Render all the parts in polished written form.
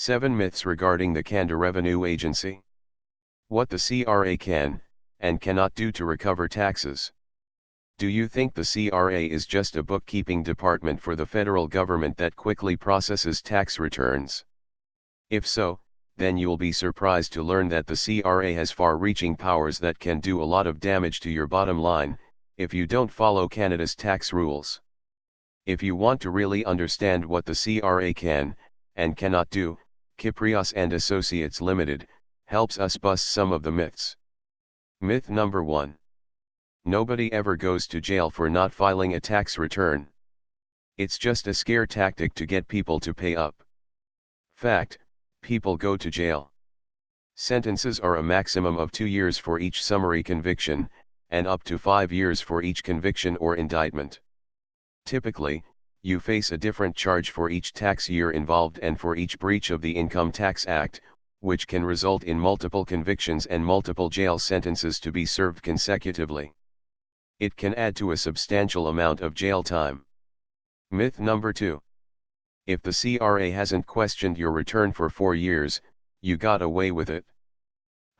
7 Myths regarding the Canada Revenue Agency. What the CRA can, and cannot do to recover taxes. Do you think the CRA is just a bookkeeping department for the federal government that quickly processes tax returns? If so, then you'll be surprised to learn that the CRA has far-reaching powers that can do a lot of damage to your bottom line, if you don't follow Canada's tax rules. If you want to really understand what the CRA can, and cannot do, Kyprios and Associates Limited, helps us bust some of the myths. Myth number 1. Nobody ever goes to jail for not filing a tax return. It's just a scare tactic to get people to pay up. Fact, people go to jail. Sentences are a maximum of 2 years for each summary conviction, and up to 5 years for each conviction or indictment. Typically, you face a different charge for each tax year involved and for each breach of the Income Tax Act, which can result in multiple convictions and multiple jail sentences to be served consecutively. It can add to a substantial amount of jail time. Myth number 2. If the CRA hasn't questioned your return for 4 years, you got away with it.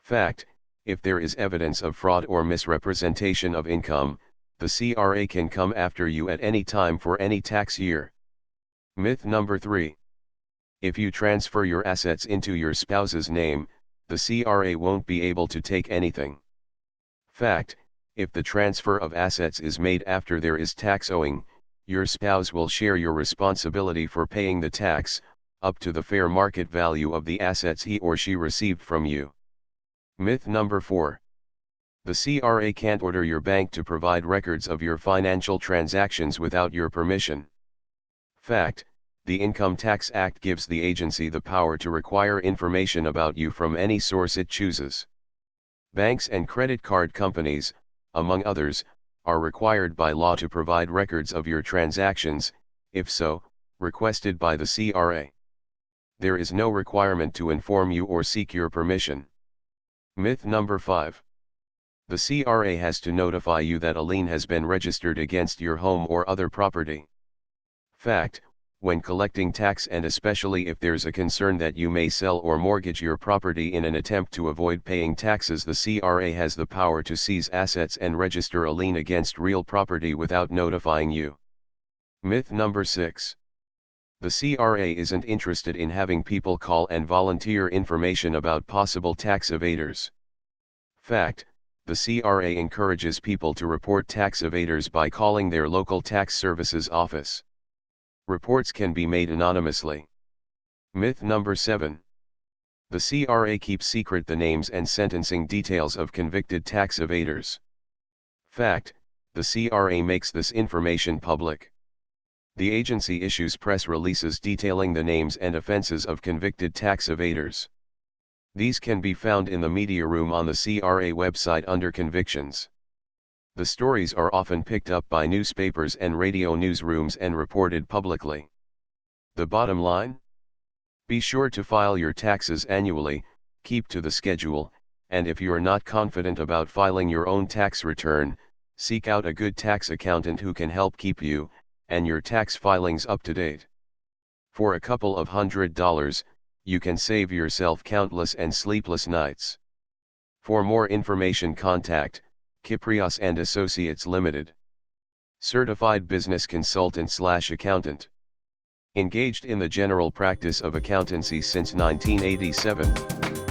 Fact, if there is evidence of fraud or misrepresentation of income, the CRA can come after you at any time for any tax year. Myth number 3. If you transfer your assets into your spouse's name, the CRA won't be able to take anything. Fact, if the transfer of assets is made after there is tax owing, your spouse will share your responsibility for paying the tax, up to the fair market value of the assets he or she received from you. Myth number 4. The CRA can't order your bank to provide records of your financial transactions without your permission. Fact, the Income Tax Act gives the agency the power to require information about you from any source it chooses. Banks and credit card companies, among others, are required by law to provide records of your transactions, if so, requested by the CRA. There is no requirement to inform you or seek your permission. Myth number 5. The CRA has to notify you that a lien has been registered against your home or other property. Fact, when collecting tax and especially if there's a concern that you may sell or mortgage your property in an attempt to avoid paying taxes, the CRA has the power to seize assets and register a lien against real property without notifying you. Myth number 6. The CRA isn't interested in having people call and volunteer information about possible tax evaders. Fact, the CRA encourages people to report tax evaders by calling their local tax services office. Reports can be made anonymously. Myth number 7. The CRA keeps secret the names and sentencing details of convicted tax evaders. Fact, the CRA makes this information public. The agency issues press releases detailing the names and offenses of convicted tax evaders. These can be found in the media room on the CRA website under Convictions. The stories are often picked up by newspapers and radio newsrooms and reported publicly. The bottom line? Be sure to file your taxes annually, keep to the schedule, and if you are not confident about filing your own tax return, seek out a good tax accountant who can help keep you and your tax filings up to date. For a couple of $100, you can save yourself countless and sleepless nights. For more information, contact Kyprios and Associates Limited. Certified Business Consultant/Accountant. Engaged in the general practice of accountancy since 1987.